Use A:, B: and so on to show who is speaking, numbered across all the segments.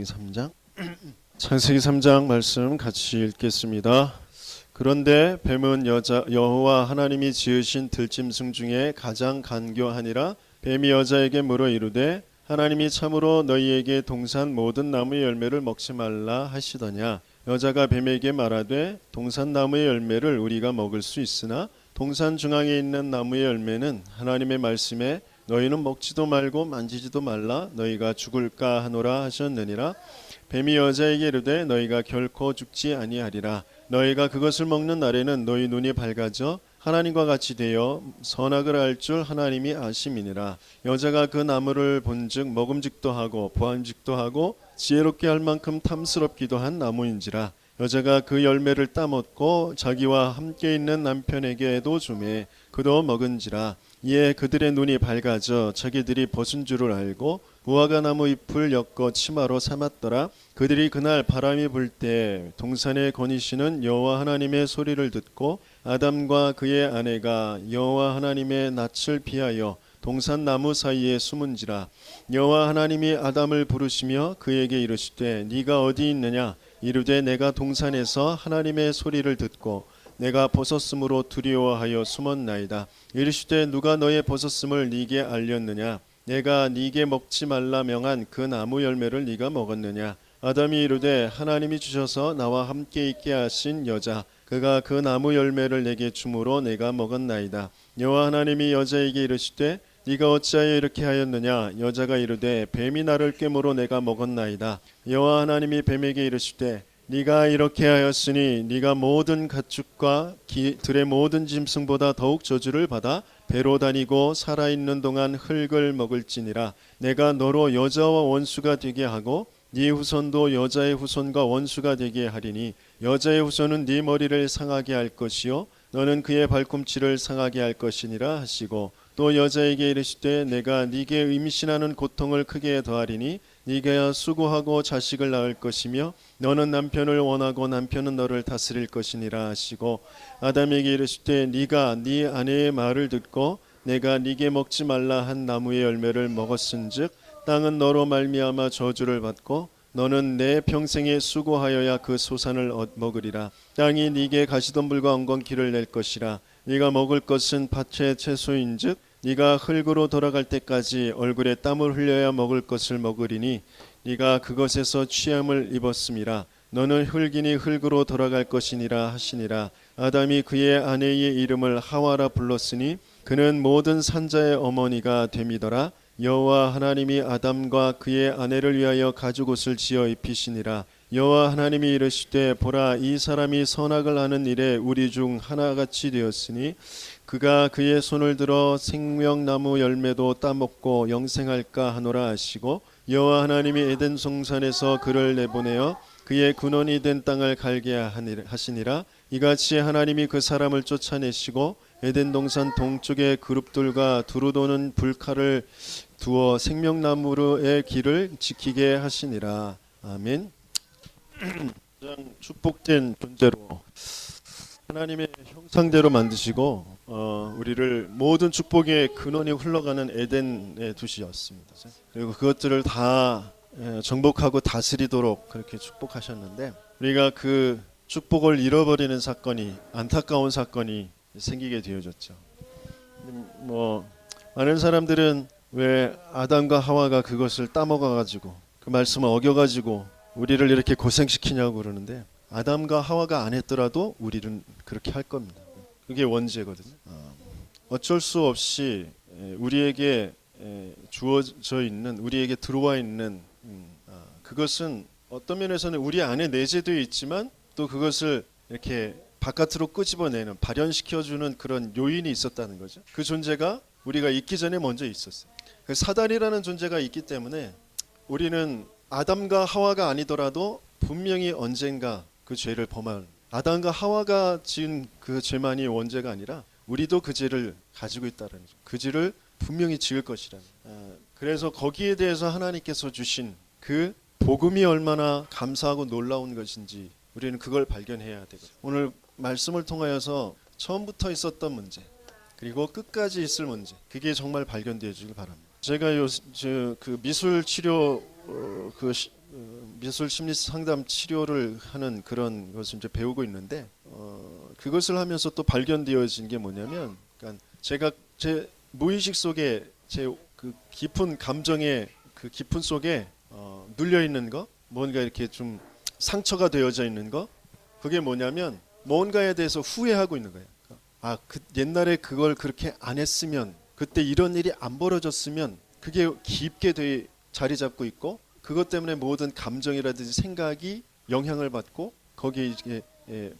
A: 3장 창세기 3장 말씀 같이 읽겠습니다. 그런데 뱀은 여호와 하나님이 지으신 들짐승 중에 가장 간교하니라. 뱀이 여자에게 물어 이르되 하나님이 참으로 너희에게 동산 모든 나무의 열매를 먹지 말라 하시더냐. 여자가 뱀에게 말하되 동산 나무의 열매를 우리가 먹을 수 있으나 동산 중앙에 있는 나무의 열매는 하나님의 말씀에 너희는 먹지도 말고 만지지도 말라 너희가 죽을까 하노라 하셨느니라. 뱀이 여자에게 이르되 너희가 결코 죽지 아니하리라. 너희가 그것을 먹는 날에는 너희 눈이 밝아져 하나님과 같이 되어 선악을 알 줄 하나님이 아심이니라. 여자가 그 나무를 본즉 먹음직도 하고 보암직도 하고 지혜롭게 할 만큼 탐스럽기도 한 나무인지라. 여자가 그 열매를 따먹고 자기와 함께 있는 남편에게도 주매 그도 먹은지라. 이에 그들의 눈이 밝아져 자기들이 벗은 줄을 알고 무화과 나무 잎을 엮어 치마로 삼았더라. 그들이 그날 바람이 불 때 동산에 거니시는 여호와 하나님의 소리를 듣고 아담과 그의 아내가 여호와 하나님의 낯을 피하여 동산 나무 사이에 숨은지라. 여호와 하나님이 아담을 부르시며 그에게 이르시되 네가 어디 있느냐. 이르되 내가 동산에서 하나님의 소리를 듣고 내가 벗었으므로 두려워하여 숨었나이다. 이르시되 누가 너의 벗었음을 네게 알렸느냐. 내가 네게 먹지 말라 명한 그 나무 열매를 네가 먹었느냐. 아담이 이르되 하나님이 주셔서 나와 함께 있게 하신 여자 그가 그 나무 열매를 내게 주므로 내가 먹었나이다. 여호와 하나님이 여자에게 이르시되 네가 어찌하여 이렇게 하였느냐. 여자가 이르되 뱀이 나를 꾀므로 내가 먹었나이다. 여호와 하나님이 뱀에게 이르시되 네가 이렇게 하였으니 네가 모든 가축과 들의 모든 짐승보다 더욱 저주를 받아 배로 다니고 살아있는 동안 흙을 먹을지니라. 내가 너로 여자와 원수가 되게 하고 네 후손도 여자의 후손과 원수가 되게 하리니 여자의 후손은 네 머리를 상하게 할 것이요 너는 그의 발꿈치를 상하게 할 것이니라 하시고 또 여자에게 이르시되 내가 네게 임신하는 고통을 크게 더하리니 네가 수고하고 자식을 낳을 것이며 너는 남편을 원하고 남편은 너를 다스릴 것이니라 하시고 아담에게 이르시되 네가 네 아내의 말을 듣고 내가 네게 먹지 말라 한 나무의 열매를 먹었은즉 땅은 너로 말미암아 저주를 받고 너는 내 평생에 수고하여야 그 소산을 먹으리라. 땅이 네게 가시덤불과 엉겅퀴를 낼 것이라. 네가 먹을 것은 밭의 채소인즉 네가 흙으로 돌아갈 때까지 얼굴에 땀을 흘려야 먹을 것을 먹으리니 네가 그것에서 취함을 입었음이라. 너는 흙이니 흙으로 돌아갈 것이니라 하시니라. 아담이 그의 아내의 이름을 하와라 불렀으니 그는 모든 산자의 어머니가 됨이더라. 여호와 하나님이 아담과 그의 아내를 위하여 가죽옷을 지어 입히시니라. 여호와 하나님이 이르시되 보라 이 사람이 선악을 하는 일에 우리 중 하나같이 되었으니 그가 그의 손을 들어 생명나무 열매도 따먹고 영생할까 하노라 하시고 여호와 하나님이 에덴 동산에서 그를 내보내어 그의 근원이 된 땅을 갈게 하시니라. 이같이 하나님이 그 사람을 쫓아내시고 에덴 동산 동쪽의 그룹들과 두루 도는 불칼을 두어 생명나무의 길을 지키게 하시니라. 아멘. 가장 축복된 존재로 하나님의 형상대로 만드시고 우리를 모든 축복의 근원이 흘러가는 에덴에 두셨습니다. 그리고 그것들을 다 정복하고 다스리도록 그렇게 축복하셨는데 우리가 그 축복을 잃어버리는 사건이 안타까운 사건이 생기게 되어졌죠. 많은 사람들은 왜 아담과 하와가 그것을 따먹어가지고 그 말씀을 어겨가지고 우리를 이렇게 고생시키냐고 그러는데 아담과 하와가 안 했더라도 우리는 그렇게 할 겁니다. 그게 원죄거든요. 어쩔 수 없이 우리에게 주어져 있는 우리에게 들어와 있는 그것은 어떤 면에서는 우리 안에 내재되어 있지만 또 그것을 이렇게 바깥으로 끄집어내는 발현시켜주는 그런 요인이 있었다는 거죠. 그 존재가 우리가 있기 전에 먼저 있었어요. 그 사단이라는 존재가 있기 때문에 우리는 아담과 하와가 아니더라도 분명히 언젠가 그 죄를 범할 아담과 하와가 지은 그 죄만이 원죄가 아니라 우리도 그 죄를 가지고 있다는 거죠. 그 죄를 분명히 지을 것이라는. 그래서 거기에 대해서 하나님께서 주신 그 복음이 얼마나 감사하고 놀라운 것인지 우리는 그걸 발견해야 되거든요. 오늘 말씀을 통하여서 처음부터 있었던 문제 그리고 끝까지 있을 문제 그게 정말 발견되어 주길 바랍니다. 제가 그 미술 치료 미술 심리 상담 치료를 하는 그런 것을 이제 배우고 있는데 그것을 하면서 또 발견되어진 게 뭐냐면, 그러니까 제가 제 무의식 속에 제 그 깊은 감정의 그 깊은 속에 눌려 있는 거, 뭔가 이렇게 좀 상처가 되어져 있는 거, 그게 뭐냐면 뭔가에 대해서 후회하고 있는 거예요. 그 옛날에 그걸 그렇게 안 했으면, 그때 이런 일이 안 벌어졌으면, 그게 깊게 자리 잡고 있고, 그것 때문에 모든 감정이라든지 생각이 영향을 받고 거기에 이게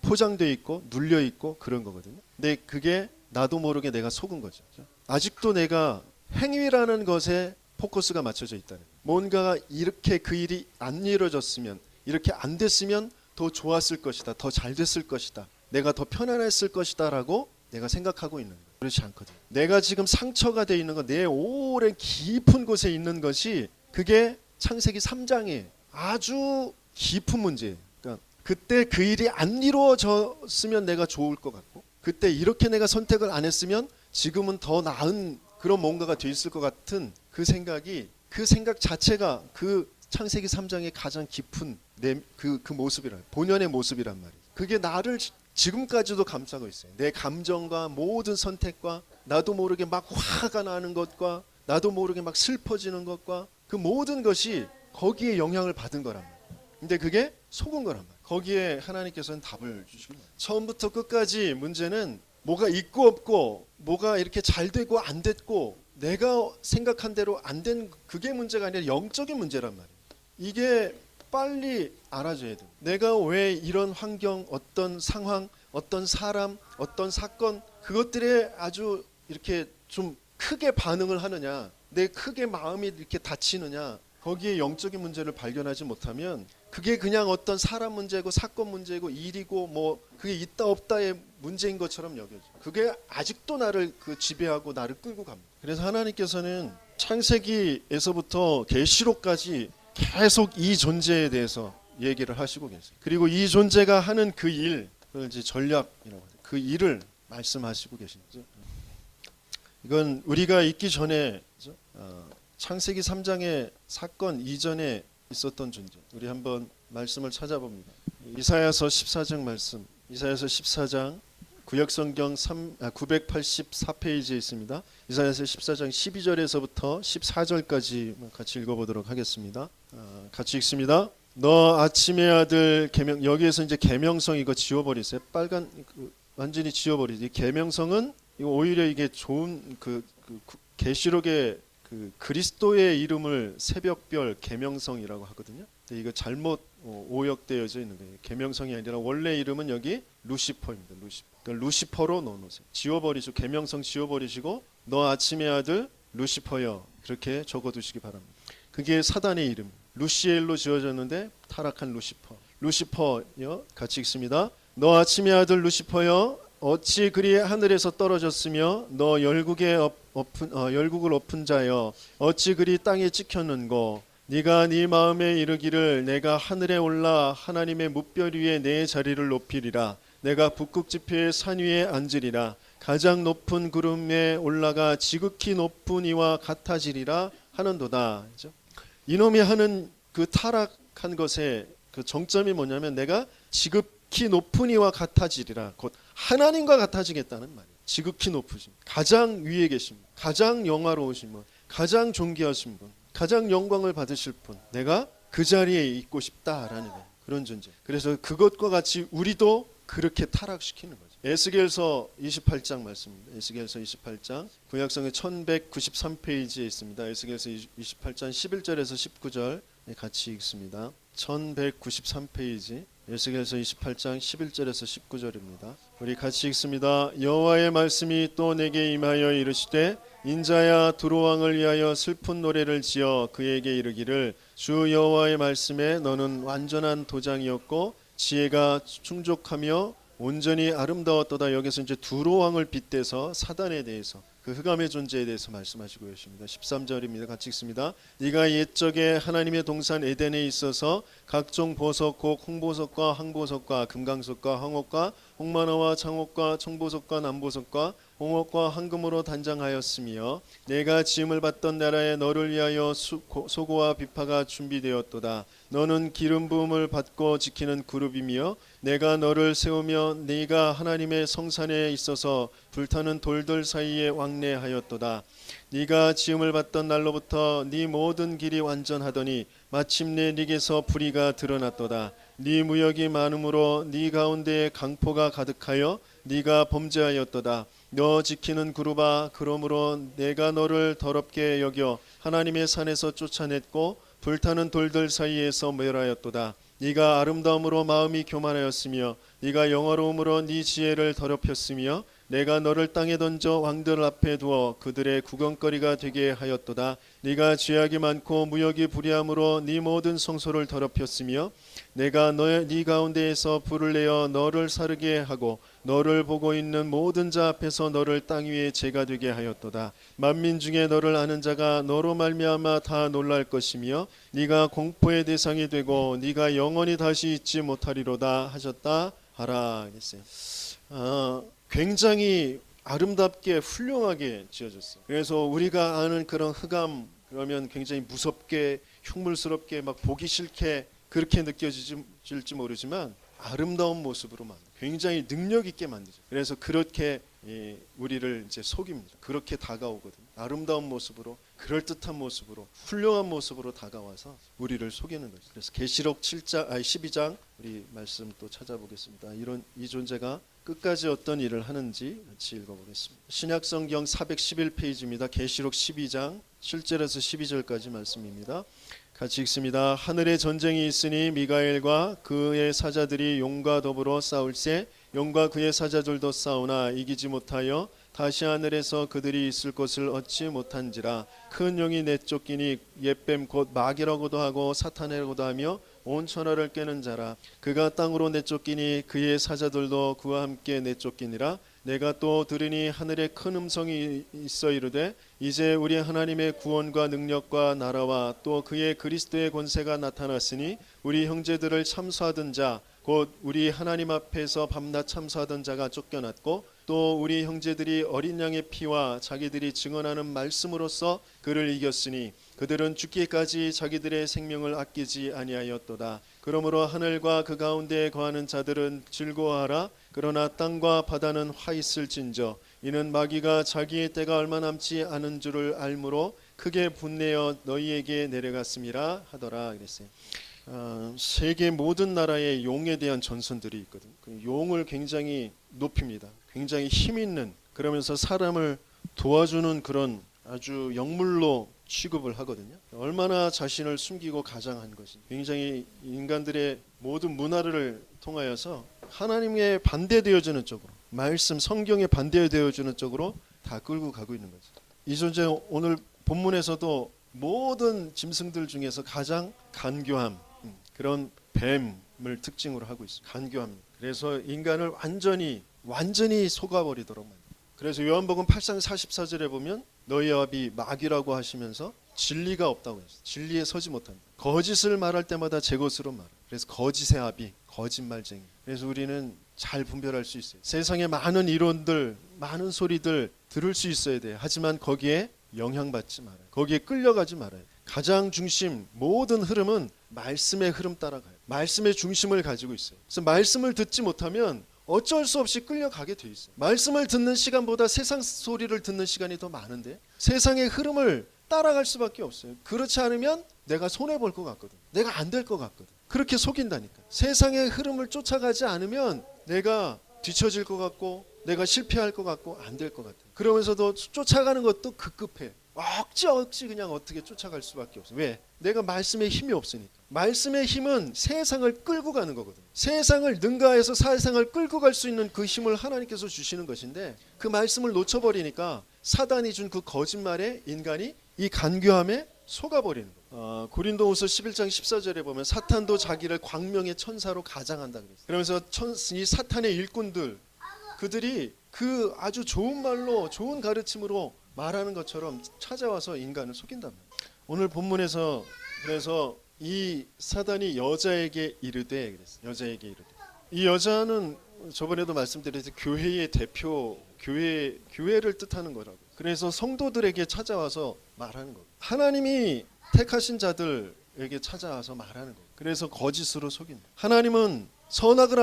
A: 포장되어 있고 눌려 있고 그런 거거든요. 근데 그게 나도 모르게 내가 속은 거죠. 아직도 내가 행위라는 것에 포커스가 맞춰져 있다는 거예요. 뭔가가 이렇게 그 일이 안 이루어졌으면, 이렇게 안 됐으면 더 좋았을 것이다, 더 잘 됐을 것이다, 내가 더 편안했을 것이다 라고 내가 생각하고 있는 거예요. 그렇지 않거든요. 내가 지금 상처가 돼 있는 거, 내 오랜 깊은 곳에 있는 것이, 그게 창세기 3장에 아주 깊은 문제예요. 그러니까 그때 그 일이 안 이루어졌으면 내가 좋을 것 같고, 그때 이렇게 내가 선택을 안 했으면 지금은 더 나은 그런 뭔가가 돼 있을 것 같은 그 생각이, 그 생각 자체가 그 창세기 3장의 가장 깊은 그 모습이란, 본연의 모습이란 말이에요. 그게 나를 지금까지도 감싸고 있어요. 내 감정과 모든 선택과, 나도 모르게 막 화가 나는 것과, 나도 모르게 막 슬퍼지는 것과, 그 모든 것이 거기에 영향을 받은 거란 말이에요. 근데 그게 속은 거란 말이에요. 거기에 하나님께서는 답을 주시는 거예요. 처음부터 끝까지 문제는 뭐가 있고 없고, 뭐가 이렇게 잘 되고 안 됐고, 내가 생각한 대로 안 된 그게 문제가 아니라 영적인 문제란 말이에요. 이게 빨리 알아줘야 돼요. 내가 왜 이런 환경, 어떤 상황, 어떤 사람, 어떤 사건, 그것들에 아주 이렇게 좀 크게 반응을 하느냐, 내 크게 마음이 이렇게 다치느냐, 거기에 영적인 문제를 발견하지 못하면 그게 그냥 어떤 사람 문제고 사건 문제고 일이고 뭐 그게 있다 없다의 문제인 것처럼 여겨져. 그게 아직도 나를 지배하고 나를 끌고 갑니다. 그래서 하나님께서는 창세기에서부터 계시록까지 계속 이 존재에 대해서 얘기를 하시고 계세요. 그리고 이 존재가 하는 그 일, 그걸 이제 전략이라고 하죠. 그 일을 말씀하시고 계신 거죠. 이건 우리가 있기 전에, 창세기 3장의 사건 이전에 있었던 존재. 우리 한번 말씀을 찾아봅니다. 이사야서 14장 말씀. 이사야서 14장 구역성경 984페이지에 있습니다. 이사야서 14장 12절에서부터 14절까지 같이 읽어보도록 하겠습니다. 같이 읽습니다. 너 아침의 아들 계명, 여기에서 이제 계명성 이거 지워버리세요. 빨간 완전히 지워버리지. 계명성은 이거 오히려 이게 좋은 계시록의 그리스도의 이름을 새벽별 계명성이라고 하거든요. 근데 이거 잘못 오역되어져 있는 거예요. 계명성이 아니라 원래 이름은 여기 루시퍼입니다. 루시퍼. 그러니까 루시퍼로 넣어놓으세요. 지워버리시고, 계명성 지워버리시고, 너 아침의 아들 루시퍼여, 그렇게 적어두시기 바랍니다. 그게 사단의 이름. 루시엘로 지어졌는데 타락한 루시퍼. 루시퍼여, 같이 읽습니다. 너 아침의 아들 루시퍼여, 어찌 그리 하늘에서 떨어졌으며 너 열국을 엎은 자여, 어찌 그리 땅에 찍혔는고. 네가 네 마음에 이르기를 내가 하늘에 올라 하나님의 뭇별 위에 내 자리를 높이리라. 내가 북극 지표의 산 위에 앉으리라. 가장 높은 구름에 올라가 지극히 높은 이와 같아지리라 하는도다. 이놈이 하는 그 타락한 것의 그 정점이 뭐냐면, 내가 지극히 높은 이와 같아지리라. 곧 하나님과 같아지겠다는 말이에요. 지극히 높으신, 가장 위에 계신 분, 가장 영화로우신 분, 가장 존귀하신 분, 가장 영광을 받으실 분, 내가 그 자리에 있고 싶다라는 거예요. 그런 존재. 그래서 그것과 같이 우리도 그렇게 타락시키는 거죠. 에스겔서 28장 말씀입니다. 에스겔서 28장 구약성의 1193페이지에 있습니다. 에스겔서 28장 11절에서 19절 같이 읽습니다. 1193페이지 에스겔서 28장 11절에서 19절입니다. 우리 같이 읽습니다. 여호와의 말씀이 또 내게 임하여 이르시되, 인자야 두로왕을 위하여 슬픈 노래를 지어 그에게 이르기를, 주 여호와의 말씀에 너는 완전한 도장이었고 지혜가 충족하며 온전히 아름다웠도다. 여기서 이제 두로왕을 빗대서 사단에 대해서, 그 흑암의 존재에 대해서 말씀하시고 계십니다. 13절입니다. 같이 읽습니다. 네가 옛적에 하나님의 동산 에덴에 있어서 각종 보석, 곧 홍보석과 항보석과 금강석과 황옥과 홍마나와 장옥과 청보석과 남보석과 홍옥과 황금으로 단장하였으며 내가 지음을 받던 나라에 너를 위하여 소고와 비파가 준비되었도다. 너는 기름 부음을 받고 지키는 그룹이며 내가 너를 세우며 네가 하나님의 성산에 있어서 불타는 돌들 사이에 왕래하였도다. 네가 지음을 받던 날로부터 네 모든 길이 완전하더니 마침내 네게서 불의가 드러났도다. 네 무역이 많음으로 네 가운데에 강포가 가득하여 네가 범죄하였도다. 너 지키는 그룹아, 그러므로 내가 너를 더럽게 여겨 하나님의 산에서 쫓아냈고 불타는 돌들 사이에서 멸하였도다. 네가 아름다움으로 마음이 교만하였으며 네가 영화로움으로 네 지혜를 더럽혔으며 내가 너를 땅에 던져 왕들 앞에 두어 그들의 구경거리가 되게 하였도다. 네가 죄악이 많고 무역이 불의함으로 네 모든 성소를 더럽혔으며 내가 네 가운데에서 불을 내어 너를 사르게 하고 너를 보고 있는 모든 자 앞에서 너를 땅 위에 재가 되게 하였도다. 만민 중에 너를 아는 자가 너로 말미암아 다 놀랄 것이며 네가 공포의 대상이 되고 네가 영원히 다시 잊지 못하리로다 하셨다 하라. 굉장히 아름답게 훌륭하게 지어졌어요. 그래서 우리가 아는 그런 흑암, 그러면 굉장히 무섭게 흉물스럽게 막 보기 싫게 그렇게 느껴질지 모르지만 아름다운 모습으로 굉장히 능력 있게 만들죠. 그래서 그렇게 우리를 이제 속입니다. 그렇게 다가오거든요. 아름다운 모습으로, 그럴듯한 모습으로, 훌륭한 모습으로 다가와서 우리를 속이는 거죠. 그래서 계시록 12장 우리 말씀 또 찾아보겠습니다. 이 존재가 끝까지 어떤 일을 하는지 같이 읽어보겠습니다. 신약성경 411페이지입니다. 계시록 12장 7절에서 12절까지 말씀입니다. 같이 읽습니다. 하늘에 전쟁이 있으니 미가엘과 그의 사자들이 용과 더불어 싸울세 용과 그의 사자들도 싸우나 이기지 못하여 다시 하늘에서 그들이 있을 곳을 얻지 못한지라. 큰 용이 내쫓기니 옛뱀 곧 마귀라고도 하고 사탄이라고도 하며 온 천하를 꿰는 자라. 그가 땅으로 내쫓기니 그의 사자들도 그와 함께 내쫓기니라. 내가 또 들으니 하늘에 큰 음성이 있어 이르되 이제 우리 하나님의 구원과 능력과 나라와 또 그의 그리스도의 권세가 나타났으니 우리 형제들을 참수하던 자 곧 우리 하나님 앞에서 밤낮 참수하던 자가 쫓겨났고 또 우리 형제들이 어린 양의 피와 자기들이 증언하는 말씀으로써 그를 이겼으니 그들은 죽기까지 자기들의 생명을 아끼지 아니하였도다. 그러므로 하늘과 그 가운데에 거하는 자들은 즐거워하라. 그러나 땅과 바다는 화 있을진저 이는 마귀가 자기의 때가 얼마 남지 않은 줄을 알므로 크게 분내어 너희에게 내려갔음이라 하더라. 그랬어요. 세계 모든 나라의 용에 대한 전선들이 있거든. 그 용을 굉장히 높입니다. 굉장히 힘 있는, 그러면서 사람을 도와주는 그런 아주 영물로 취급을 하거든요. 얼마나 자신을 숨기고 가장한 것이. 굉장히 인간들의 모든 문화를 통하여서 하나님의 반대되어지는 쪽으로, 말씀 성경에 반대되어지는 쪽으로 다 끌고 가고 있는 거죠. 이 존재 오늘 본문에서도 모든 짐승들 중에서 가장 간교함, 그런 뱀을 특징으로 하고 있습니다. 간교함. 그래서 인간을 완전히 속아버리도록 만듭니다. 그래서 요한복음 8장 44절에 보면 너희 아비 마귀라고 하시면서 진리가 없다고 했어요. 진리에 서지 못한다. 거짓을 말할 때마다 제 것으로 말해. 그래서 거짓의 아비, 거짓말쟁이. 그래서 우리는 잘 분별할 수 있어요. 세상에 많은 이론들, 많은 소리들 들을 수 있어야 돼요. 하지만 거기에 영향받지 말아요. 거기에 끌려가지 말아요. 가장 중심, 모든 흐름은 말씀의 흐름 따라가요. 말씀의 중심을 가지고 있어요. 그래서 말씀을 듣지 못하면 어쩔 수 없이 끌려가게 돼 있어요. 말씀을 듣는 시간보다 세상 소리를 듣는 시간이 더 많은데 세상의 흐름을 따라갈 수밖에 없어요. 그렇지 않으면 내가 손해볼 것 같거든. 내가 안 될 것 같거든. 그렇게 속인다니까. 세상의 흐름을 쫓아가지 않으면 내가 뒤처질 것 같고 내가 실패할 것 같고 안 될 것 같아. 그러면서도 쫓아가는 것도 급급해. 억지 그냥 어떻게 쫓아갈 수밖에 없어. 왜? 내가 말씀의 힘이 없으니까. 말씀의 힘은 세상을 끌고 가는 거거든. 세상을 능가해서 세상을 끌고 갈 수 있는 그 힘을 하나님께서 주시는 것인데 그 말씀을 놓쳐버리니까 사단이 준 그 거짓말에 인간이 이 간교함에 속아버리는 거예요. 고린도후서 11장 14절에 보면 사탄도 자기를 광명의 천사로 가장한다 그랬어요. 그러면서 이 사탄의 일꾼들 그들이 그 아주 좋은 말로 좋은 가르침으로 말하는 것처럼 찾아와서 인간을 속인단 말이에요. 오늘 본문에서 그래서 이 사단이 여자에게 이르되 그랬어요. 여자에게 이르되. 이 여자는 저번에도 말씀드렸듯이 교회의 대표, 교회를 뜻하는 거라고. 그래서 성도들에게 찾아와서 말하는 거. 하나님이 택하신 자들에게 찾아와서 말하는 거. 그래서 거짓으로 속인. 하나님은 선악을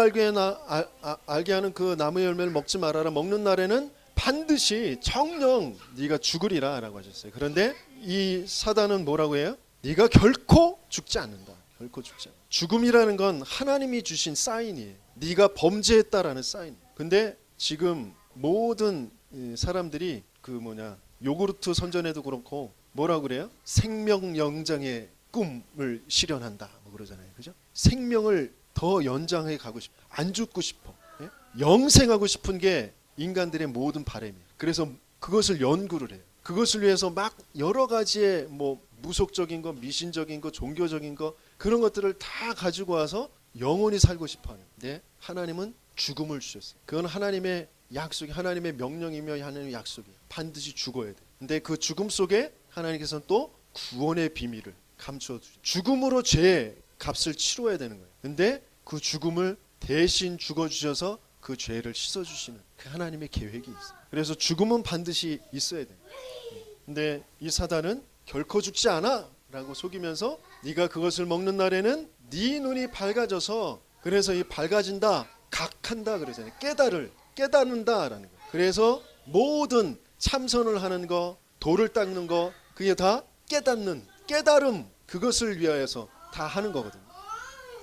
A: 알게 하는 그 나무 열매를 먹지 말아라. 먹는 날에는 반드시 정령 네가 죽으리라라고 하셨어요. 그런데 이 사단은 뭐라고 해요? 네가 결코 죽지 않는다. 결코 죽지 않는다. 죽음이라는 건 하나님이 주신 사인이에요. 네가 범죄했다라는 사인. 근데 지금 모든 사람들이 요구르트 선전에도 그렇고 뭐라고 그래요? 생명 연장의 꿈을 실현한다. 뭐 그러잖아요. 그죠? 생명을 더 연장해 가고 싶어. 안 죽고 싶어. 예? 영생하고 싶은 게 인간들의 모든 바람이에요. 그래서 그것을 연구를 해요. 그것을 위해서 막 여러 가지의 무속적인 거, 미신적인 거, 종교적인 거 그런 것들을 다 가지고 와서 영원히 살고 싶어 하는데 하나님은 죽음을 주셨어요. 그건 하나님의 약속이, 하나님의 명령이며 하나님의 약속이에요. 반드시 죽어야 돼. 근데 그 죽음 속에 하나님께서는 또 구원의 비밀을 감추어 주죠. 죽음으로 죄의 값을 치러야 되는 거예요. 근데 그 죽음을 대신 죽어 주셔서 그 죄를 씻어 주시는 그 하나님의 계획이 있어요. 그래서 죽음은 반드시 있어야 돼. 근데 이 사단은 결코 죽지 않아 라고 속이면서 네가 그것을 먹는 날에는 네 눈이 밝아져서, 그래서 이 밝아진다, 각한다 그러잖아요. 깨닫는다라는 거예요. 그래서 모든 참선을 하는 거, 돌을 닦는 거, 그게 다 깨달음, 그것을 위하여서 다 하는 거거든요.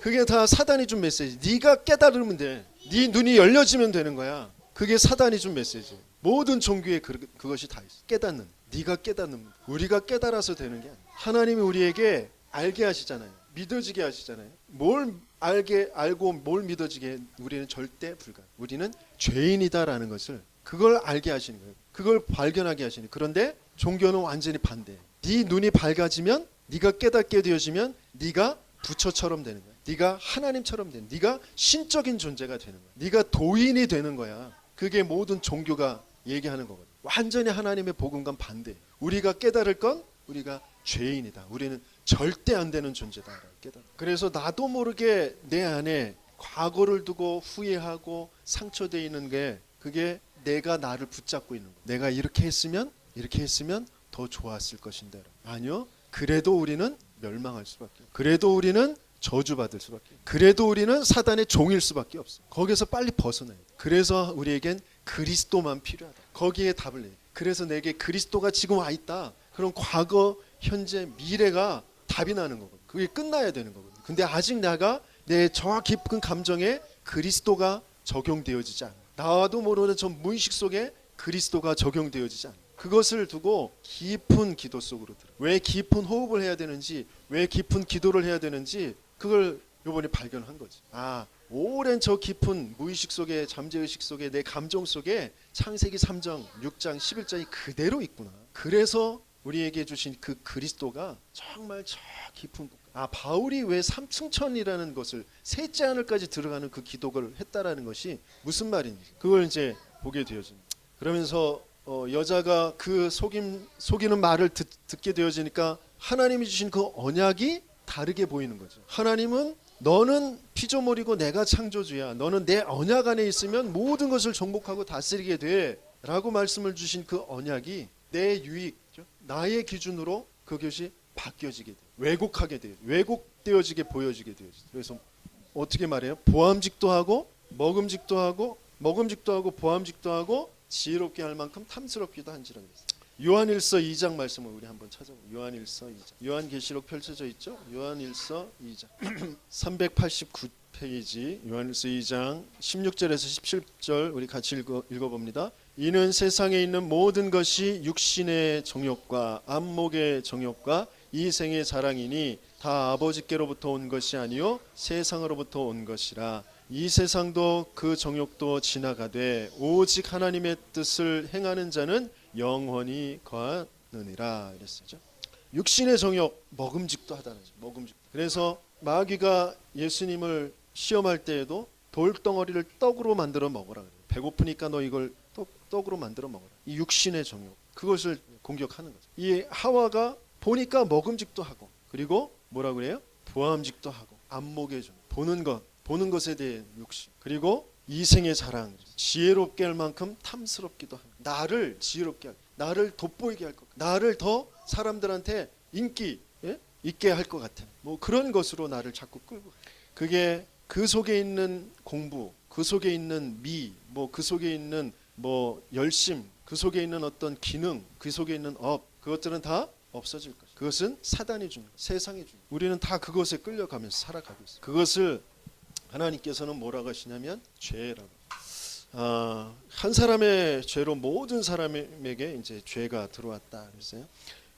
A: 그게 다 사단이 준 메시지. 네가 깨달으면 돼. 네 눈이 열려지면 되는 거야. 그게 사단이 준 메시지. 모든 종교에 그것이 다 있어. 깨닫는. 네가 깨닫는. 우리가 깨달아서 되는 게 아니야. 하나님이 우리에게 알게 하시잖아요. 믿어지게 하시잖아요. 뭘 알고 뭘 믿어지게, 우리는 절대 불가. 우리는 죄인이다라는 것을, 그걸 알게 하시는 거예요. 그걸 발견하게 하시는 거예요. 그런데 종교는 완전히 반대예요. 네 눈이 밝아지면, 네가 깨닫게 되어지면 네가 부처처럼 되는 거야. 네가 하나님처럼 되는, 네가 신적인 존재가 되는 거야. 네가 도인이 되는 거야. 그게 모든 종교가 얘기하는 거거든. 완전히 하나님의 복음과 반대. 우리가 깨달을 건 우리가 죄인이다. 우리는 절대 안 되는 존재다. 그래서 나도 모르게 내 안에 과거를 두고 후회하고 상처되어 있는 게, 그게 내가 나를 붙잡고 있는 거야. 내가 이렇게 했으면 더 좋았을 것인데. 아니요. 그래도 우리는 멸망할 수밖에 없어요. 그래도 우리는 저주받을 수밖에 없어요. 그래도 우리는 사단의 종일 수밖에 없어요. 거기서 빨리 벗어나요. 그래서 우리에겐 그리스도만 필요하다. 거기에 답을 내요. 그래서 내게 그리스도가 지금 와 있다. 그럼 과거, 현재, 미래가 답이 나는 거거든요. 그게 끝나야 되는 거거든요. 근데 아직 내가 내 저 깊은 감정에 그리스도가 적용되어지지 않아요. 나도 모르는 저 무의식 속에 그리스도가 적용되어지지 않아요. 그것을 두고 깊은 기도 속으로 들어. 왜 깊은 호흡을 해야 되는지, 왜 깊은 기도를 해야 되는지, 그걸 이번에 발견한 거지. 오랜 저 깊은 무의식 속에, 잠재의식 속에, 내 감정 속에 창세기 3장, 6장, 11장이 그대로 있구나. 그래서 우리에게 주신 그 그리스도가 정말 저 깊은 곳. 바울이 왜 삼층천이라는 것을, 셋째 하늘까지 들어가는 그 기도를 했다라는 것이 무슨 말인지, 그걸 이제 보게 되어집니다. 그러면서 여자가 그 속이는 말을 듣게 되어지니까 하나님이 주신 그 언약이 다르게 보이는 거죠. 하나님은 너는 피조물이고 내가 창조주야. 너는 내 언약 안에 있으면 모든 것을 정복하고 다스리게 돼 라고 말씀을 주신 그 언약이 내 유익, 나의 기준으로 그것이 바뀌어지게 돼. 왜곡하게 돼. 왜곡되어지게 보여지게 되어지. 그래서 어떻게 말해요? 보암직도 하고 먹음직도 하고 보암직도 하고 지혜롭게 할 만큼 탐스럽기도 한지라 그랬어요. 요한일서 2장 말씀을 우리 한번 찾아보죠. 요한일서 2장. 요한계시록 펼쳐져 있죠. 요한일서 2장. 389페이지 요한일서 2장 16절에서 17절 우리 같이 읽어봅니다. 이는 세상에 있는 모든 것이 육신의 정욕과 안목의 정욕과 이 생의 자랑이니 다 아버지께로부터 온 것이 아니요 세상으로부터 온 것이라. 이 세상도 그 정욕도 지나가되 오직 하나님의 뜻을 행하는 자는 영원히 거하느니라 이랬었죠. 육신의 정욕, 먹음직도 하다는 거죠. 먹음직. 그래서 마귀가 예수님을 시험할 때에도 돌덩어리를 떡으로 만들어 먹으라 그래요. 배고프니까 너 이걸 떡으로 만들어 먹어라. 이 육신의 정욕, 그것을 공격하는 거죠. 이 하와가 보니까 먹음직도 하고, 그리고 뭐라고 그래요? 보암직도 하고, 안목의 정욕, 보는 것에 대해 욕심, 그리고 이생의 자랑, 지혜롭게 할 만큼 탐스럽기도 합니다. 나를 지혜롭게 할, 나를 돋보이게 할 것, 나를 더 사람들한테 인기 있게 할 것 같은 뭐 그런 것으로 나를 자꾸 끌고. 그게 그 속에 있는 공부, 그 속에 있는 미, 뭐 그 속에 있는 뭐 열심, 그 속에 있는 어떤 기능, 그 속에 있는 업, 그것들은 다 없어질 것이다. 그것은 사단이 줍니다. 세상이 줍니다. 우리는 다 그것에 끌려가면서 살아가고 있어요. 그것을 하나님께서는 뭐라고 하시냐면 죄라고. 한 사람의 죄로 모든 사람에게 이제 죄가 들어왔다 그랬어요.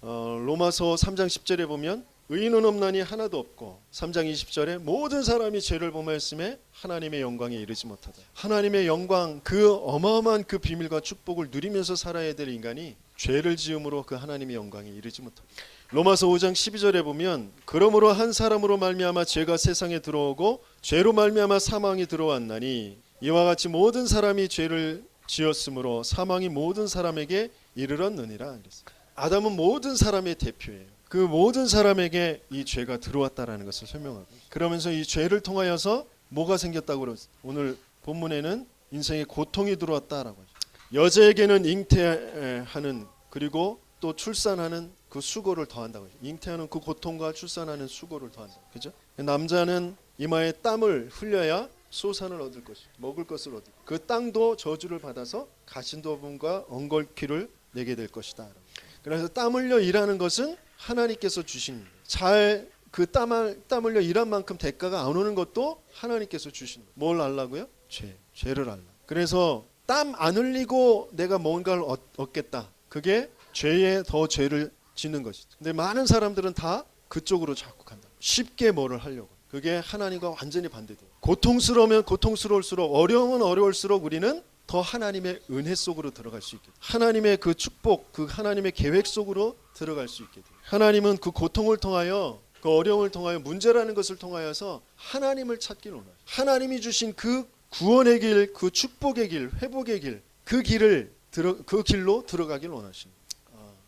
A: 로마서 3장 10절에 보면 의인은 없나니 하나도 없고 3장 20절에 모든 사람이 죄를 범하였음에 하나님의 영광에 이르지 못하다. 하나님의 영광, 그 어마어마한 그 비밀과 축복을 누리면서 살아야 될 인간이 죄를 지음으로 그 하나님의 영광에 이르지 못하다. 로마서 5장 12절에 보면 그러므로 한 사람으로 말미암아 죄가 세상에 들어오고 죄로 말미암아 사망이 들어왔나니 이와 같이 모든 사람이 죄를 지었으므로 사망이 모든 사람에게 이르렀느니라. 아담은 모든 사람의 대표예요. 그 모든 사람에게 이 죄가 들어왔다라는 것을 설명하고, 그러면서 이 죄를 통하여서 뭐가 생겼다고 그랬어요. 오늘 본문에는 인생에 고통이 들어왔다라고 하죠. 여자에게는 잉태하는 그리고 또 출산하는 그 수고를 더한다고 하죠. 잉태하는 그 고통과 출산하는 수고를 더한다. 그죠? 남자는 이마에 땀을 흘려야 소산을 얻을 것이, 먹을 것을 얻을. 그 땅도 저주를 받아서 가신도분과 엉겅퀴를 내게 될 것이다. 그래서 땀 흘려 일하는 것은 하나님께서 주신, 잘 그 땀 흘려 일한 만큼 대가가 안 오는 것도 하나님께서 주신. 뭘 알라고요? 죄를 알라. 그래서 땀 안 흘리고 내가 뭔가를 얻겠다. 그게 죄에 더 죄를 짓는 것이죠. 근데 많은 사람들은 다 그쪽으로 자꾸 간다. 쉽게 뭐를 하려고. 그게 하나님과 완전히 반대돼요. 고통스러우면 고통스러울수록, 어려우면 어려울수록 우리는 더 하나님의 은혜 속으로 들어갈 수 있게 돼요. 하나님의 그 축복, 그 하나님의 계획 속으로 들어갈 수 있게 돼요. 하나님은 그 고통을 통하여, 그 어려움을 통하여, 문제라는 것을 통하여서 하나님을 찾기를 원해요. 하나님이 주신 그 구원의 길, 그 축복의 길, 회복의 길, 그 길로 들어가길 원하십니다.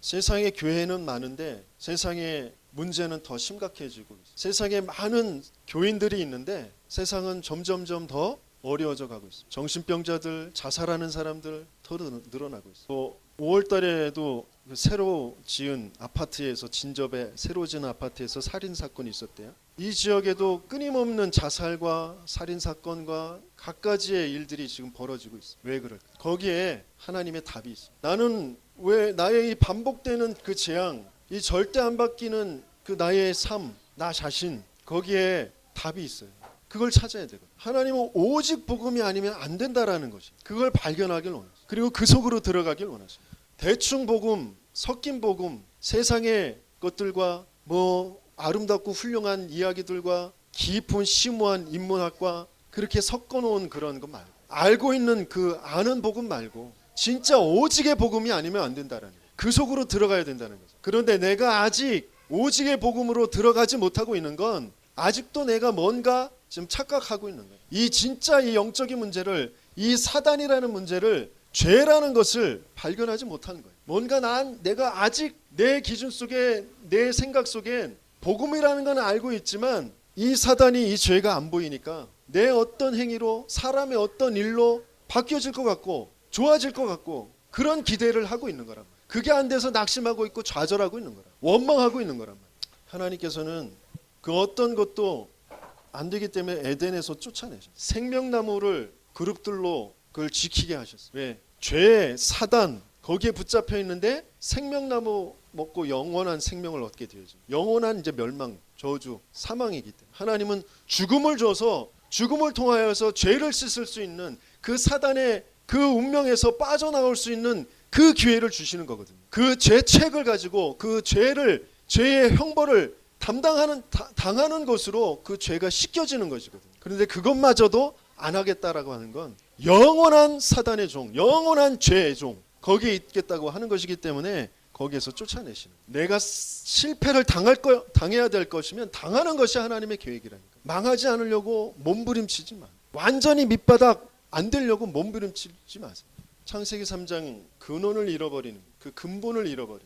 A: 세상에 교회는 많은데 세상에 문제는 더 심각해지고 있어요. 세상에 많은 교인들이 있는데 세상은 점점점 더 어려워져 가고 있어요. 정신병자들, 자살하는 사람들 더 늘어나고 있어요. 5월 달에도 새로 지은 아파트에서, 진접에 새로 지은 아파트에서 살인 사건이 있었대요. 이 지역에도 끊임없는 자살과 살인 사건과 갖가지의 일들이 지금 벌어지고 있어요. 왜 그럴까? 거기에 하나님의 답이 있어요. 나는 왜 나의 이 반복되는 그 재앙, 이 절대 안 바뀌는 그 나의 삶, 나 자신, 거기에 답이 있어요. 그걸 찾아야 되거든요. 하나님은 오직 복음이 아니면 안 된다라는 것이, 그걸 발견하길 원하세요. 그리고 그 속으로 들어가길 원하세요. 대충 복음, 섞인 복음, 세상의 것들과 뭐 아름답고 훌륭한 이야기들과 깊은 심오한 인문학과 그렇게 섞어놓은 그런 것 말고, 알고 있는 그 아는 복음 말고 진짜 오직의 복음이 아니면 안 된다라는 거예요. 그 속으로 들어가야 된다는 거죠. 그런데 내가 아직 오직의 복음으로 들어가지 못하고 있는 건 아직도 내가 뭔가 지금 착각하고 있는 거예요. 이 진짜 이 영적인 문제를, 이 사단이라는 문제를, 죄라는 것을 발견하지 못하는 거예요. 뭔가 내가 아직 내 기준 속에, 내 생각 속엔 복음이라는 건 알고 있지만 이 사단이, 이 죄가 안 보이니까 내 어떤 행위로, 사람의 어떤 일로 바뀌어질 것 같고 좋아질 것 같고 그런 기대를 하고 있는 거란 말이에요. 그게 안 돼서 낙심하고 있고 좌절하고 있는 거라, 원망하고 있는 거란 말이에요. 하나님께서는 그 어떤 것도 안 되기 때문에 에덴에서 쫓아내셨어요. 생명나무를 그룹들로 그걸 지키게 하셨어요. 왜? 죄, 사단 거기에 붙잡혀 있는데 생명나무 먹고 영원한 생명을 얻게 되어져. 영원한 이제 멸망, 저주, 사망이기 때문에 하나님은 죽음을 줘서, 죽음을 통하여서 죄를 씻을 수 있는 그 사단의 그 운명에서 빠져나올 수 있는 그 기회를 주시는 거거든요. 그 죄책을 가지고 그 죄의 형벌을 당하는 것으로 그 죄가 씻겨지는 것이거든요. 그런데 그것마저도 안 하겠다라고 하는 건 영원한 사단의 종, 영원한 죄의 종, 거기에 있겠다고 하는 것이기 때문에 거기에서 쫓아내시는 거예요. 내가 실패를 당해야 될 것이면 당하는 것이 하나님의 계획이라니까. 망하지 않으려고 몸부림치지 마. 완전히 밑바닥 안 되려고 몸부림치지 마세요. 창세기 3장 근원을 잃어버리는, 그 근본을 잃어버리는,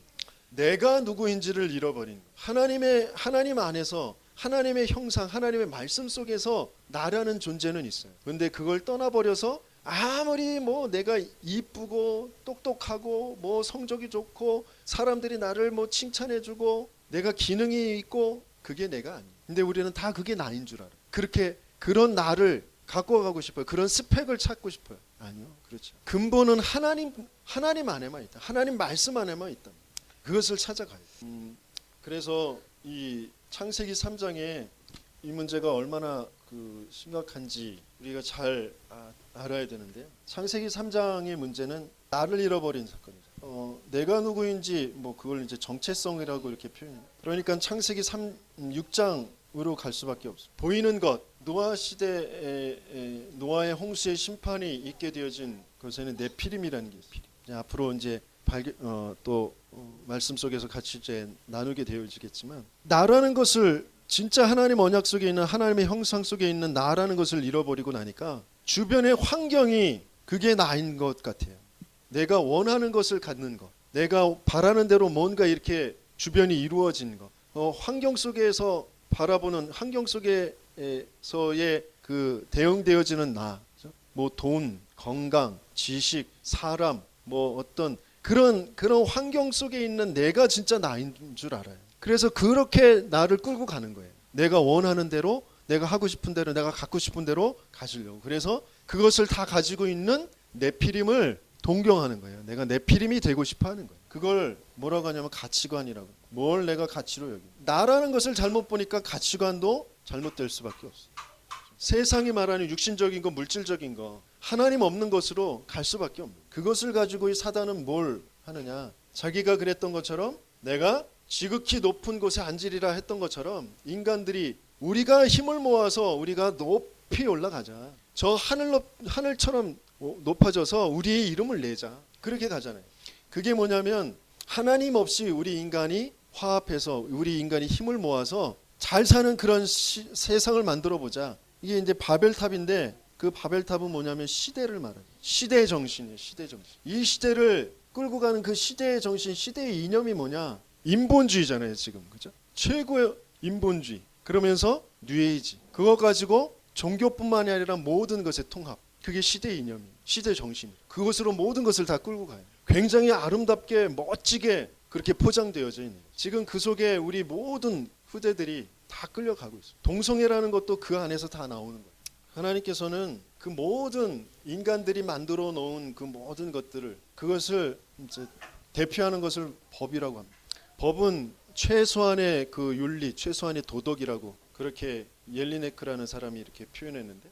A: 내가 누구인지를 잃어버리는, 하나님 안에서 하나님의 형상, 하나님의 말씀 속에서 나라는 존재는 있어요. 그런데 그걸 떠나버려서 아무리 뭐 내가 이쁘고 똑똑하고 뭐 성적이 좋고 사람들이 나를 뭐 칭찬해주고 내가 기능이 있고 그게 내가 아니에요. 근데 우리는 다 그게 나인 줄 알아요. 그렇게 그런 나를 갖고 가고 싶어요. 그런 스펙을 찾고 싶어요. 아니요, 그렇죠. 근본은 하나님 안에만 있다. 하나님 말씀 안에만 있다. 그것을 찾아가요. 그래서 이 창세기 3장에 이 문제가 얼마나 심각한지 우리가 잘 알아야 되는데요. 창세기 3장의 문제는 나를 잃어버린 사건이죠. 내가 누구인지 뭐 그걸 이제 정체성이라고 이렇게 표현해요. 그러니까 창세기 6장으로 갈 수밖에 없어요. 보이는 것, 노아 시대에 노아의 홍수의 심판이 있게 되어진 것에는 네피림이라는 게 있어요. 앞으로 이제 또 말씀 속에서 같이 이제 나누게 되어지겠지만 나라는 것을 진짜 하나님 언약 속에 있는 하나님의 형상 속에 있는 나라는 것을 잃어버리고 나니까 주변의 환경이 그게 나인 것 같아요. 내가 원하는 것을 갖는 것, 내가 바라는 대로 뭔가 이렇게 주변이 이루어진 것, 환경 속에서 바라보는 환경 속에서의 그 대응되어지는 나, 뭐 돈, 건강, 지식, 사람, 뭐 어떤 그런 환경 속에 있는 내가 진짜 나인 줄 알아요. 그래서 그렇게 나를 끌고 가는 거예요. 내가 원하는 대로, 내가 하고 싶은 대로, 내가 갖고 싶은 대로 가지려고. 그래서 그것을 다 가지고 있는 네피림을 동경하는 거예요. 내가 네피림이 되고 싶어 하는 거예요. 그걸 뭐라고 하냐면 가치관이라고. 뭘 내가 가치로 여기. 나라는 것을 잘못 보니까 가치관도 잘못될 수밖에 없어요. 세상이 말하는 육신적인 거, 물질적인 거, 하나님 없는 것으로 갈 수밖에 없는 거예요. 그것을 가지고 이 사단은 뭘 하느냐. 자기가 그랬던 것처럼 내가 지극히 높은 곳에 앉으리라 했던 것처럼 인간들이 우리가 힘을 모아서 우리가 높이 올라가자. 저 하늘처럼 높아져서 우리의 이름을 내자. 그렇게 가잖아요. 그게 뭐냐면 하나님 없이 우리 인간이 화합해서 우리 인간이 힘을 모아서 잘 사는 그런 세상을 만들어 보자. 이게 이제 바벨탑인데 그 바벨탑은 뭐냐면 시대를 말해요. 시대의 정신이에요. 시대 정신. 이 시대를 끌고 가는 그 시대의 정신, 시대의 이념이 뭐냐? 인본주의잖아요, 지금. 그죠? 최고의 인본주의. 그러면서 뉴에이지. 그거 가지고 종교뿐만이 아니라 모든 것의 통합. 그게 시대의 이념이에요. 시대 정신. 그것으로 모든 것을 다 끌고 가요. 굉장히 아름답게 멋지게 그렇게 포장되어져 있는 거예요. 지금 그 속에 우리 모든 후대들이 다 끌려가고 있어요. 동성애라는 것도 그 안에서 다 나오는 거예요. 하나님께서는 그 모든 인간들이 만들어 놓은 그 모든 것들을 그것을 이제 대표하는 것을 법이라고 합니다. 법은 최소한의 그 윤리, 최소한의 도덕이라고 그렇게 옐리네크라는 사람이 이렇게 표현했는데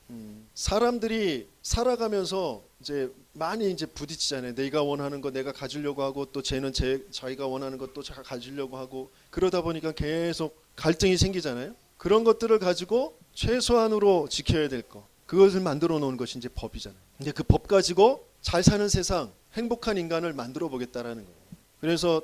A: 사람들이 살아가면서 이제 많이 이제 부딪히잖아요. 내가 원하는 거 내가 가지려고 하고 또 쟤는 자기가 원하는 것도 자기가 가지려고 하고 그러다 보니까 계속 갈등이 생기잖아요. 그런 것들을 가지고 최소한으로 지켜야 될 거 그것을 만들어 놓은 것이 이제 법이잖아요. 근데 그 법 가지고 잘 사는 세상, 행복한 인간을 만들어 보겠다라는 거예요. 그래서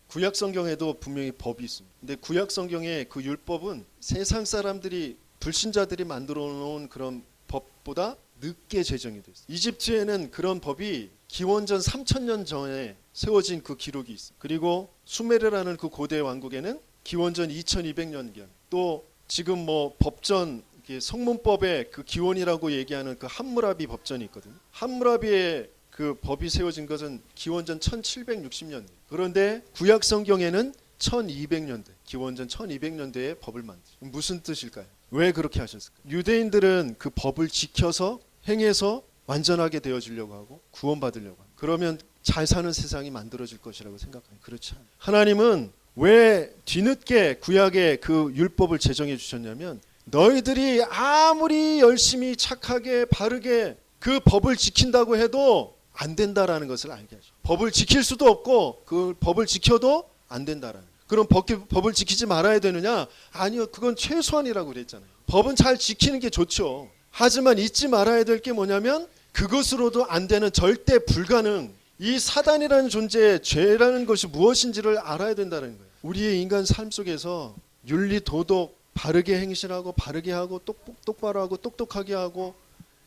A: 구약 성경에도 분명히 법이 있습니다. 근데 구약 성경의 그 율법은 세상 사람들이 불신자들이 만들어 놓은 그런 법보다 늦게 제정이 됐어요. 이집트에는 그런 법이 기원전 3000년 전에 세워진 그 기록이 있어요. 그리고 수메르라는 그 고대 왕국에는 기원전 2200년경 또 지금 뭐 법전 성문법의 그 기원이라고 얘기하는 그 함무라비 법전이 있거든요. 함무라비의 그 법이 세워진 것은 기원전 1760년. 그런데 구약 성경에는 1200년대, 기원전 1200년대에 법을 만들었어요. 무슨 뜻일까요? 왜 그렇게 하셨을까요? 유대인들은 그 법을 지켜서 행해서 완전하게 되어지려고 하고 구원받으려고 하고 그러면 잘 사는 세상이 만들어질 것이라고 생각해요. 그렇지 않아요. 하나님은 왜 뒤늦게 구약의 그 율법을 제정해 주셨냐면 너희들이 아무리 열심히 착하게 바르게 그 법을 지킨다고 해도 안 된다라는 것을 알게 하죠. 법을 지킬 수도 없고 그 법을 지켜도 안 된다라는. 그럼 법을 지키지 말아야 되느냐? 아니요. 그건 최소한이라고 그랬잖아요. 법은 잘 지키는 게 좋죠. 하지만 잊지 말아야 될 게 뭐냐면 그것으로도 안 되는 절대 불가능. 이 사단이라는 존재의 죄라는 것이 무엇인지를 알아야 된다는 거예요. 우리의 인간 삶 속에서 윤리, 도덕, 바르게 행실하고 바르게 하고 똑바로 하고 똑똑하게 하고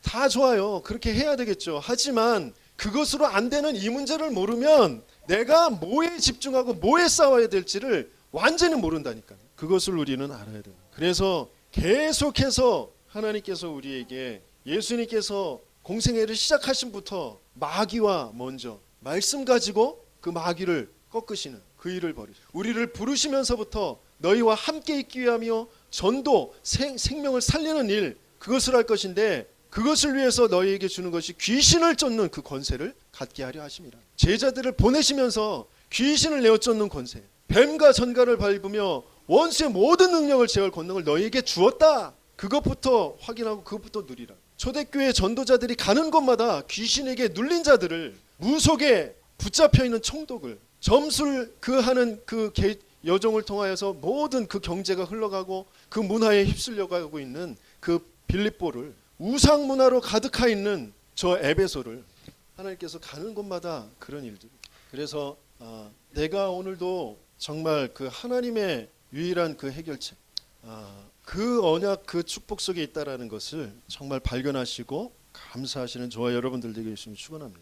A: 다 좋아요. 그렇게 해야 되겠죠. 하지만 그것으로 안 되는 이 문제를 모르면 내가 뭐에 집중하고 뭐에 싸워야 될지를 완전히 모른다니까요. 그것을 우리는 알아야 돼요. 그래서 계속해서 하나님께서 우리에게 예수님께서 공생애를 시작하신부터 마귀와 먼저 말씀 가지고 그 마귀를 꺾으시는 그 일을 벌이시고 우리를 부르시면서부터 너희와 함께 있기 위하며 전도 생명을 살리는 일 그것을 할 것인데 그것을 위해서 너희에게 주는 것이 귀신을 쫓는 그 권세를 갖게 하려 하심이라. 제자들을 보내시면서 귀신을 내어 쫓는 권세 뱀과 전갈을 밟으며 원수의 모든 능력을 제어할 권능을 너희에게 주었다. 그것부터 확인하고 그것부터 누리라. 초대교회 전도자들이 가는 곳마다 귀신에게 눌린 자들을 무속에 붙잡혀 있는 총독을 점술 그 하는 그 여정을 통하여서 모든 그 경제가 흘러가고 그 문화에 휩쓸려 가고 있는 그 빌립보를 우상 문화로 가득하 있는 저 에베소를 하나님께서 가는 곳마다 그런 일들. 그래서 내가 오늘도 정말 그 하나님의 유일한 그 해결책, 그 언약, 그 축복 속에 있다라는 것을 정말 발견하시고 감사하시는 저와 여러분들 되게 열심히 축원합니다.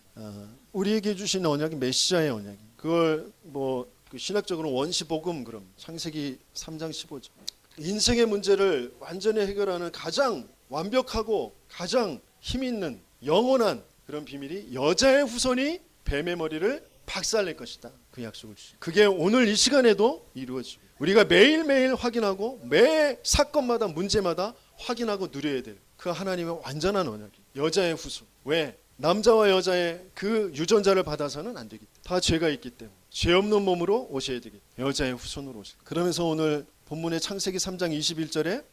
A: 우리에게 주신 언약이 메시아의 언약이. 그걸 그 신학적으로 원시복음 그럼 창세기 3장 15절. 인생의 문제를 완전히 해결하는 가장 완벽하고 가장 힘 있는 영원한 그런 비밀이 여자의 후손이 뱀의 머리를 박살낼 것이다. 그 약속을 주시. 그게 오늘 이 시간에도 이루어지고 우리가 매일매일 확인하고 매 사건마다 문제마다 확인하고 누려야 될 그 하나님의 완전한 언약이 여자의 후손. 왜? 남자와 여자의 그 유전자를 받아서는 안 되기 때문에 다 죄가 있기 때문에 죄 없는 몸으로 오셔야 되겠다. 여자의 후손으로 오실. 그러면서 오늘 본문의 창세기 3장 21절에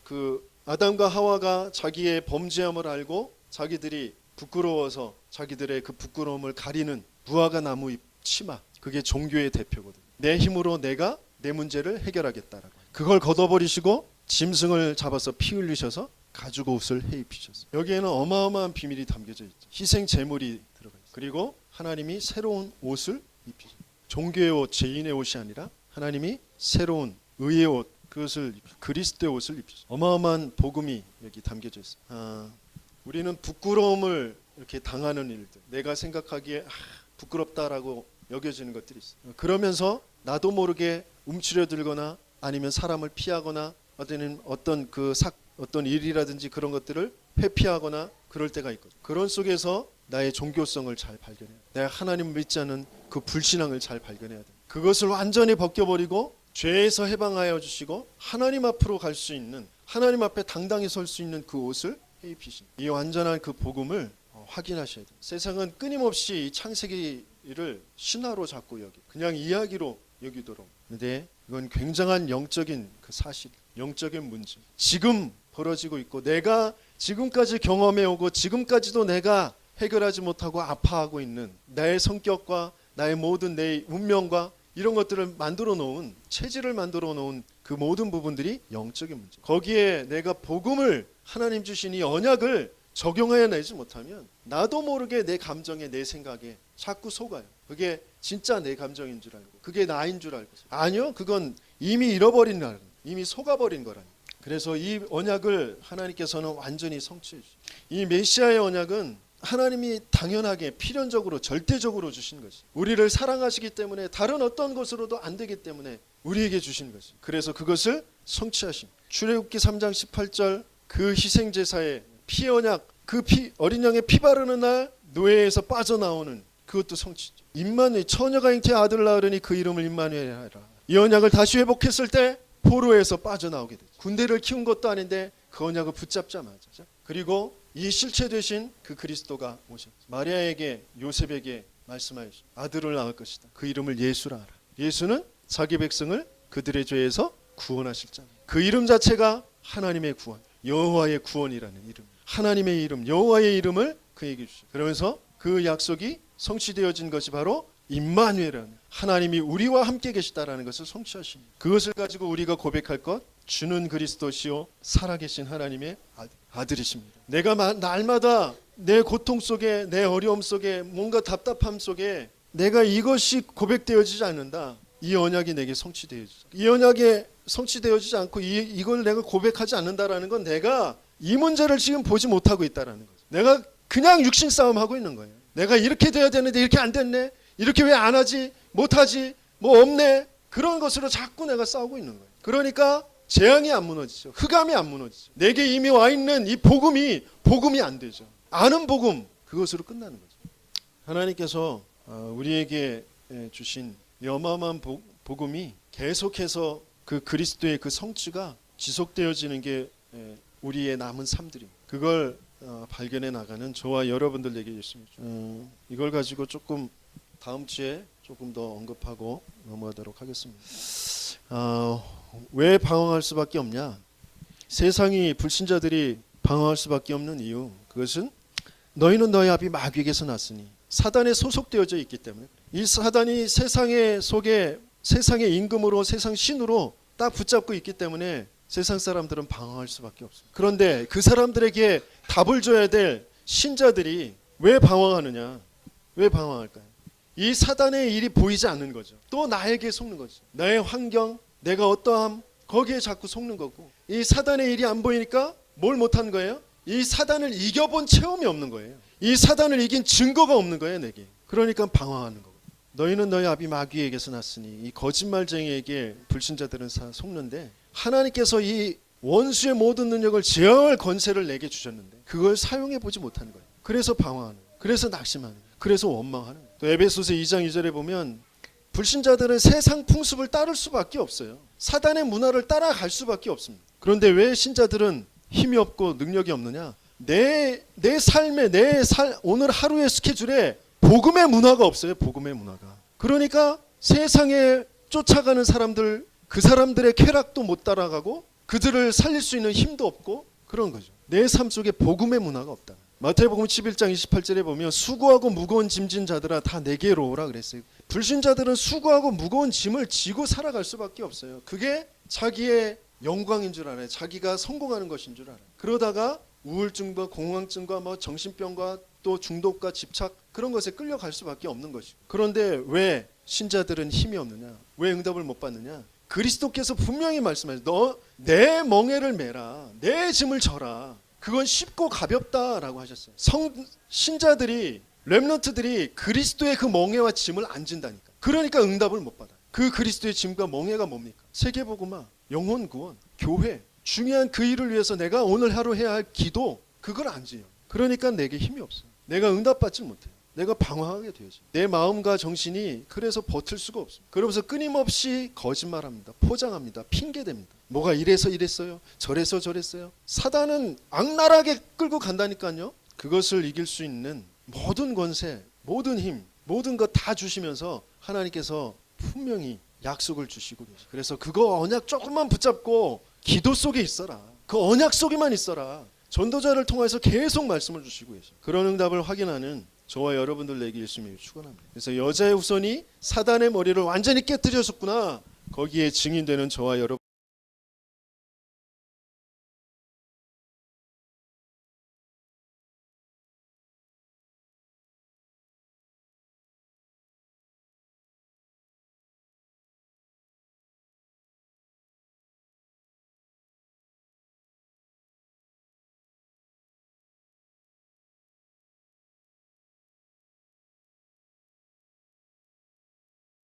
A: 그 아담과 하와가 자기의 범죄함을 알고 자기들이 부끄러워서 자기들의 그 부끄러움을 가리는 무화과 나무 잎 치마. 그게 종교의 대표거든. 내 힘으로 내가 내 문제를 해결하겠다라고. 그걸 걷어버리시고 짐승을 잡아서 피 흘리셔서 가죽 옷을 해 입히셨어요. 여기에는 어마어마한 비밀이 담겨져 있죠. 희생 제물이 들어가 있어요. 그리고 하나님이 새로운 옷을 입히셨어요. 종교의 옷, 죄인의 옷이 아니라 하나님이 새로운 의의 옷, 그것을 그리스도의 옷을 입히셨어요. 어마어마한 복음이 여기 담겨져 있어요. 우리는 부끄러움을 이렇게 당하는 일들, 내가 생각하기에 부끄럽다라고 여겨지는 것들이 있어요. 그러면서 나도 모르게 움츠려들거나 아니면 사람을 피하거나 어떤 일이라든지 그런 것들을 회피하거나 그럴 때가 있거든요. 그런 속에서 나의 종교성을 잘 발견해야 돼. 내가 하나님을 믿지 않은 그 불신앙을 잘 발견해야 돼. 그것을 완전히 벗겨버리고 죄에서 해방하여 주시고 하나님 앞으로 갈 수 있는, 하나님 앞에 당당히 설 수 있는 그 옷을 해 입히신 이 완전한 그 복음을 확인하셔야 돼요. 세상은 끊임없이 이 창세기를 신화로 자꾸 그냥 이야기로 여기도록. 근데 이건 굉장한 영적인 그 사실, 영적인 문제. 지금 벌어지고 있고 내가 지금까지 경험해오고 지금까지도 내가 해결하지 못하고 아파하고 있는 나의 성격과 나의 모든 내 운명과 이런 것들을 만들어 놓은, 체질을 만들어 놓은 그 모든 부분들이 영적인 문제. 거기에 내가 복음을, 하나님 주신 이 언약을 적용해 내지 못하면 나도 모르게 내 감정에, 내 생각에 자꾸 속아요. 그게 진짜 내 감정인 줄 알고 그게 나인 줄 알고. 아니요, 그건 이미 잃어버린 날, 이미 속아버린 거라니. 그래서 이 언약을 하나님께서는 완전히 성취해 주시죠. 이 메시아의 언약은 하나님이 당연하게 필연적으로 절대적으로 주신 것이, 우리를 사랑하시기 때문에 다른 어떤 것으로도 안 되기 때문에 우리에게 주신 것이. 그래서 그것을 성취하신 출애굽기 3장 18절 그 희생제사의 피 언약, 그 어린 양의 피 바르는 날 노예에서 빠져나오는 그것도 성취죠. 임마누엘, 처녀가 잉태의 아들을 낳으려니 그 이름을 임마누엘 하라. 이 언약을 다시 회복했을 때 포로에서 빠져나오게 되죠. 군대를 키운 것도 아닌데 그 언약을 붙잡자마자. 그리고 이 실체 되신 그 그리스도가 오셨죠. 마리아에게, 요셉에게 말씀하셨죠. 아들을 낳을 것이다. 그 이름을 예수라 하라. 예수는 자기 백성을 그들의 죄에서 구원하실 자. 그 이름 자체가 하나님의 구원, 여호와의 구원이라는 이름. 하나님의 이름, 여호와의 이름을 그에게 주시죠. 그러면서 그 약속이 성취되어진 것이 바로 임마누엘이라는, 하나님이 우리와 함께 계시다라는 것을 성취하십니다. 그것을 가지고 우리가 고백할 것, 주는 그리스도시요 살아계신 하나님의 아들이십니다. 내가 날마다 내 고통 속에, 내 어려움 속에, 뭔가 답답함 속에 내가 이것이 고백되어지지 않는다. 이 언약이 내게 성취되어지죠. 이 언약에 성취되어지지 않고 이걸 내가 고백하지 않는다라는 건 내가 이 문제를 지금 보지 못하고 있다라는 거죠. 내가 그냥 육신 싸움하고 있는 거예요. 내가 이렇게 돼야 되는데 이렇게 안 됐네. 이렇게 왜 안 하지? 못하지? 뭐 없네? 그런 것으로 자꾸 내가 싸우고 있는 거예요. 그러니까 재앙이 안 무너지죠. 흑암이 안 무너지죠. 내게 이미 와 있는 이 복음이 안 되죠. 아는 복음, 그것으로 끝나는 거죠. 하나님께서 우리에게 주신 이 어마어마한 복음이 계속해서 그 그리스도의 그 성취가 지속되어지는 게 우리의 남은 삶들입니다. 그걸 발견해 나가는 저와 여러분들에게 있습니다. 이걸 가지고 조금 다음 주에 조금 더 언급하고 넘어가도록 하겠습니다. 왜 방황할 수밖에 없냐? 세상이 불신자들이 방황할 수밖에 없는 이유, 그것은 너희는 너희 아비 마귀에게서 났으니 사단에 소속되어져 있기 때문에, 이 사단이 세상의 속에 세상의 임금으로 세상 신으로 딱 붙잡고 있기 때문에 세상 사람들은 방황할 수밖에 없습니다. 그런데 그 사람들에게 답을 줘야 될 신자들이 왜 방황하느냐? 왜 방황할까요? 이 사단의 일이 보이지 않는 거죠. 또 나에게 속는 거죠. 나의 환경, 내가 어떠함, 거기에 자꾸 속는 거고, 이 사단의 일이 안 보이니까 뭘 못한 거예요? 이 사단을 이겨본 체험이 없는 거예요. 이 사단을 이긴 증거가 없는 거예요, 내게. 그러니까 방황하는 거고. 너희는 너희 아비 마귀에게서 났으니, 이 거짓말쟁이에게 불신자들은 속는데, 하나님께서 이 원수의 모든 능력을 제어할 권세를 내게 주셨는데 그걸 사용해 보지 못하는 거예요. 그래서 방황하는 거예요. 그래서 낙심하는 거예요. 그래서 원망하는 거예요. 또 에베소서 2장 2절에 보면 불신자들은 세상 풍습을 따를 수밖에 없어요. 사단의 문화를 따라갈 수밖에 없습니다. 그런데 왜 신자들은 힘이 없고 능력이 없느냐? 내 삶에 오늘 하루의 스케줄에 복음의 문화가 없어요. 복음의 문화가. 그러니까 세상에 쫓아가는 사람들, 그 사람들의 쾌락도 못 따라가고 그들을 살릴 수 있는 힘도 없고 그런 거죠. 내 삶 속에 복음의 문화가 없다. 마태복음 11장 28절에 보면 수고하고 무거운 짐진 자들아 다 내게로 오라 그랬어요. 불신자들은 수고하고 무거운 짐을 지고 살아갈 수밖에 없어요. 그게 자기의 영광인 줄 알아요. 자기가 성공하는 것인 줄 알아요. 그러다가 우울증과 공황증과 정신병과 또 중독과 집착, 그런 것에 끌려갈 수밖에 없는 것이고. 그런데 왜 신자들은 힘이 없느냐? 왜 응답을 못 받느냐? 그리스도께서 분명히 말씀하셨어요. 너 내 멍에를 메라, 내 짐을 져라. 그건 쉽고 가볍다라고 하셨어요. 신자들이, 렘넌트들이 그리스도의 그 멍에와 짐을 안 진다니까. 그러니까 응답을 못 받아요. 그 그리스도의 짐과 멍에가 뭡니까? 세계복음화, 영혼 구원, 교회, 중요한 그 일을 위해서 내가 오늘 하루 해야 할 기도, 그걸 안 지요. 그러니까 내게 힘이 없어요. 내가 응답받지 못해요. 내가 방황하게 되어져. 내 마음과 정신이 그래서 버틸 수가 없습니다. 그러면서 끊임없이 거짓말합니다. 포장합니다. 핑계댑니다. 뭐가 이래서 이랬어요. 저래서 저랬어요. 사단은 악랄하게 끌고 간다니까요. 그것을 이길 수 있는 모든 권세, 모든 힘, 모든 것 다 주시면서 하나님께서 분명히 약속을 주시고 계세요. 그래서 그거 언약 조금만 붙잡고 기도 속에 있어라. 그 언약 속에만 있어라. 전도자를 통해서 계속 말씀을 주시고 계세요. 그런 응답을 확인하는 저와 여러분들에게 예수님이 축원합니다. 그래서 여자의 후손이 사단의 머리를 완전히 깨뜨렸었구나. 거기에 증인되는 저와 여러분